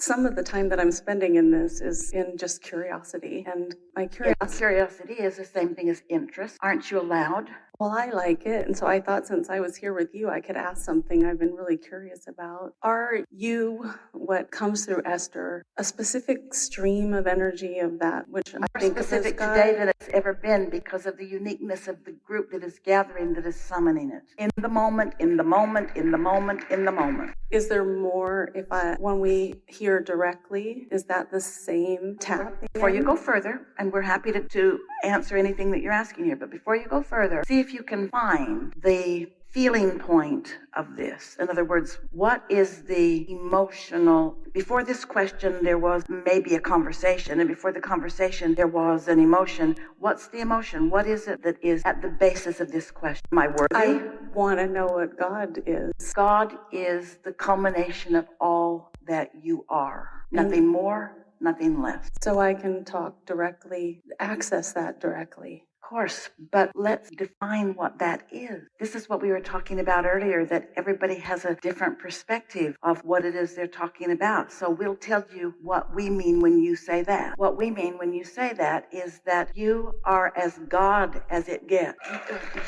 some of the time that I'm spending in this is in just curiosity. And my Curiosity is the same thing as interest. Aren't you allowed? Well, I like it. And so I thought since I was here with you, I could ask something I've been really curious about. Are you, what comes through Esther, a specific stream of energy of that, which More I think specific of as today God? than it's ever been because of the uniqueness of the group that is gathering, that is summoning it. In the moment, in the moment, in the moment, in the moment. Is there more when we hear directly, is that the same tap? Before you go further, and we're happy to answer anything that you're asking here, but before you go further, see if you can find the feeling point of this. In other words, what is the emotional? Before this question, there was maybe a conversation, and before the conversation, there was an emotion. What's the emotion? What is it that is at the basis of this question? Am I worthy? I want to know what God is. God is the culmination of all that you are. Nothing more, nothing less. So I can talk directly, access that directly. Of course, but let's define what that is. This is what we were talking about earlier, that everybody has a different perspective of what it is they're talking about. So we'll tell you what we mean when you say that. What we mean when you say that is that you are as God as it gets.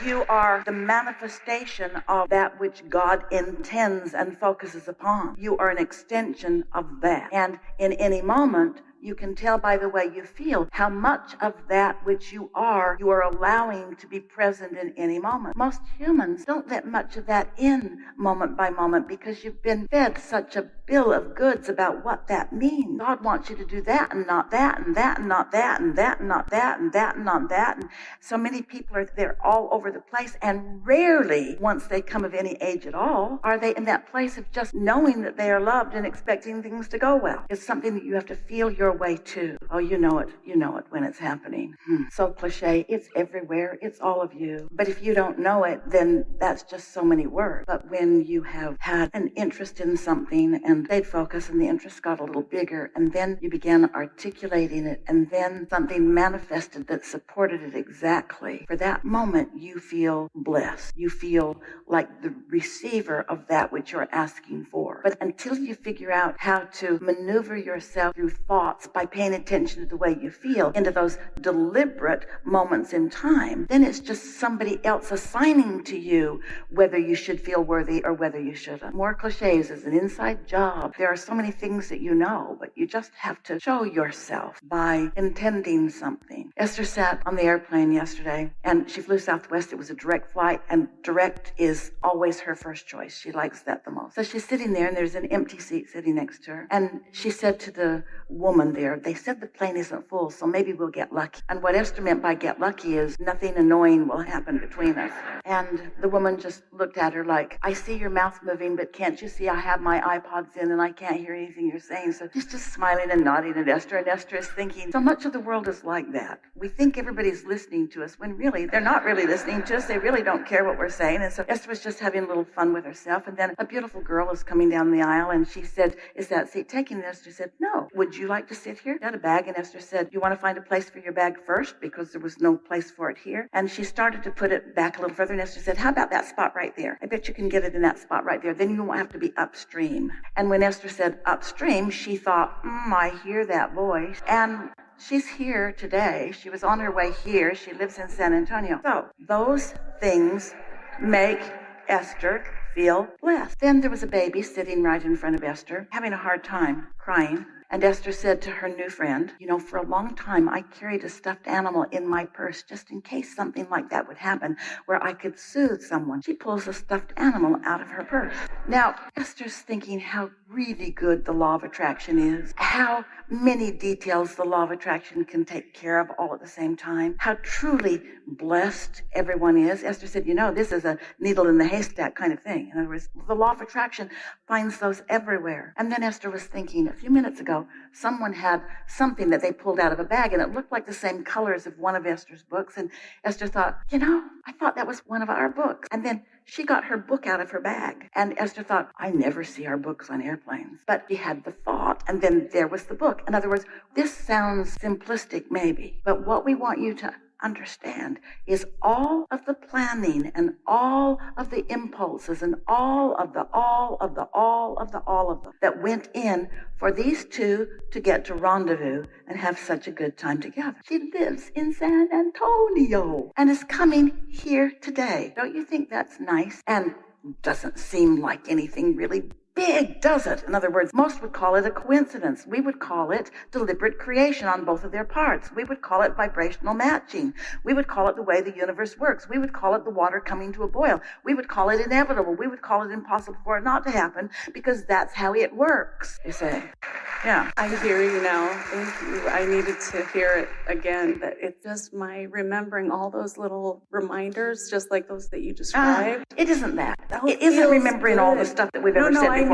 You are the manifestation of that which God intends and focuses upon. You are an extension of that. And in any moment, you can tell by the way you feel how much of that which you are allowing to be present in any moment. Most humans don't let much of that in moment by moment because you've been fed such a bill of goods about what that means. God wants you to do that and not that and that and not that and that and not that and that and not that. And so many people are there all over the place, and rarely, once they come of any age at all, are they in that place of just knowing that they are loved and expecting things to go well. It's something that you have to feel your way to. Oh, you know it when it's happening. So cliche, it's everywhere, it's all of you. But if you don't know it, then that's just so many words. But when you have had an interest in something and they'd focus and the interest got a little bigger, and then you began articulating it, and then something manifested that supported it exactly. For that moment, you feel blessed. You feel like the receiver of that which you're asking for. But until you figure out how to maneuver yourself through thoughts by paying attention to the way you feel into those deliberate moments in time, then it's just somebody else assigning to you whether you should feel worthy or whether you shouldn't. More cliches is an inside job. There are so many things that you know, but you just have to show yourself by intending something. Esther sat on the airplane yesterday, and she flew Southwest. It was a direct flight, and direct is always her first choice. She likes that the most. So she's sitting there, and there's an empty seat sitting next to her, and she said to the woman there, they said the plane isn't full, so maybe we'll get lucky. And what Esther meant by get lucky is nothing annoying will happen between us. And the woman just looked at her like, I see your mouth moving, but can't you see I have my iPods in and I can't hear anything you're saying? So she's just smiling and nodding at Esther, and Esther is thinking, so much of the world is like that. We think everybody's listening to us when really they're not really listening to us. They really don't care what we're saying. And so Esther was just having a little fun with herself. And then a beautiful girl is coming down the aisle, and she said, is that seat taken? And Esther said, no. Would you like to sit here? She had a bag, and Esther said, you want to find a place for your bag first, because there was no place for it here. And she started to put it back a little further, and Esther said, how about that spot right there? I bet you can get it in that spot right there. Then you won't have to be upstream. And when Esther said upstream, she thought, I hear that voice. And she's here today. She was on her way here. She lives in San Antonio. So those things make Esther feel blessed. Then there was a baby sitting right in front of Esther, having a hard time, crying. And Esther said to her new friend, for a long time, I carried a stuffed animal in my purse just in case something like that would happen where I could soothe someone. She pulls a stuffed animal out of her purse. Now, Esther's thinking how really good the law of attraction is, how many details the law of attraction can take care of all at the same time, how truly blessed everyone is. Esther said, this is a needle in the haystack kind of thing. In other words, the law of attraction finds those everywhere. And then Esther was thinking, a few minutes ago, someone had something that they pulled out of a bag, and it looked like the same colors of one of Esther's books. And Esther thought, I thought that was one of our books. And then she got her book out of her bag. And Esther thought, I never see our books on airplanes. But she had the thought, and then there was the book. In other words, this sounds simplistic maybe, but what we want you to understand is all of the planning and all of the impulses and all of the that went in for these two to get to rendezvous and have such a good time together. She lives in San Antonio and is coming here today. Don't you think that's nice? And doesn't seem like anything really big, does it? In other words, most would call it a coincidence. We would call it deliberate creation on both of their parts. We would call it vibrational matching. We would call it the way the universe works. We would call it the water coming to a boil. We would call it inevitable. We would call it impossible for it not to happen because that's how it works, you say. Yeah. I hear you now. Thank you. I needed to hear it again. That it's just my remembering all those little reminders, just like those that you described. It isn't that. Oh, It isn't remembering all the stuff that we've ever said before. I mean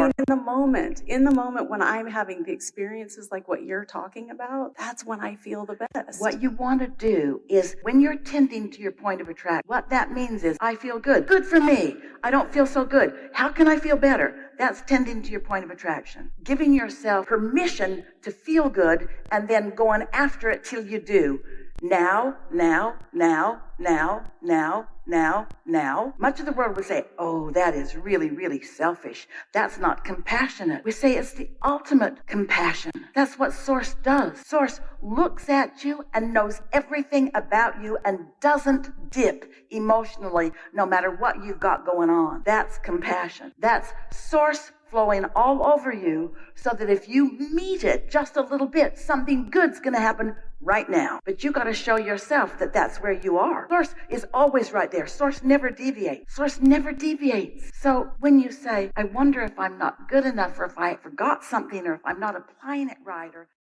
in the moment when I'm having the experiences like what you're talking about, that's when I feel the best. What you want to do is when you're tending to your point of attraction, what that means is I feel good. Good for me. I don't feel so good. How can I feel better? That's tending to your point of attraction. Giving yourself permission to feel good and then going after it till you do. Now. Much of the world would say, oh, that is really, really selfish. That's not compassionate. We say it's the ultimate compassion. That's what Source does. Source looks at you and knows everything about you and doesn't dip emotionally no matter what you've got going on. That's compassion. That's Source flowing all over you so that if you meet it just a little bit, something good's going to happen right now. But you got to show yourself that that's where you are. Source is always right there. Source never deviates. Source never deviates. So when you say, I wonder if I'm not good enough or if I forgot something or if I'm not applying it right or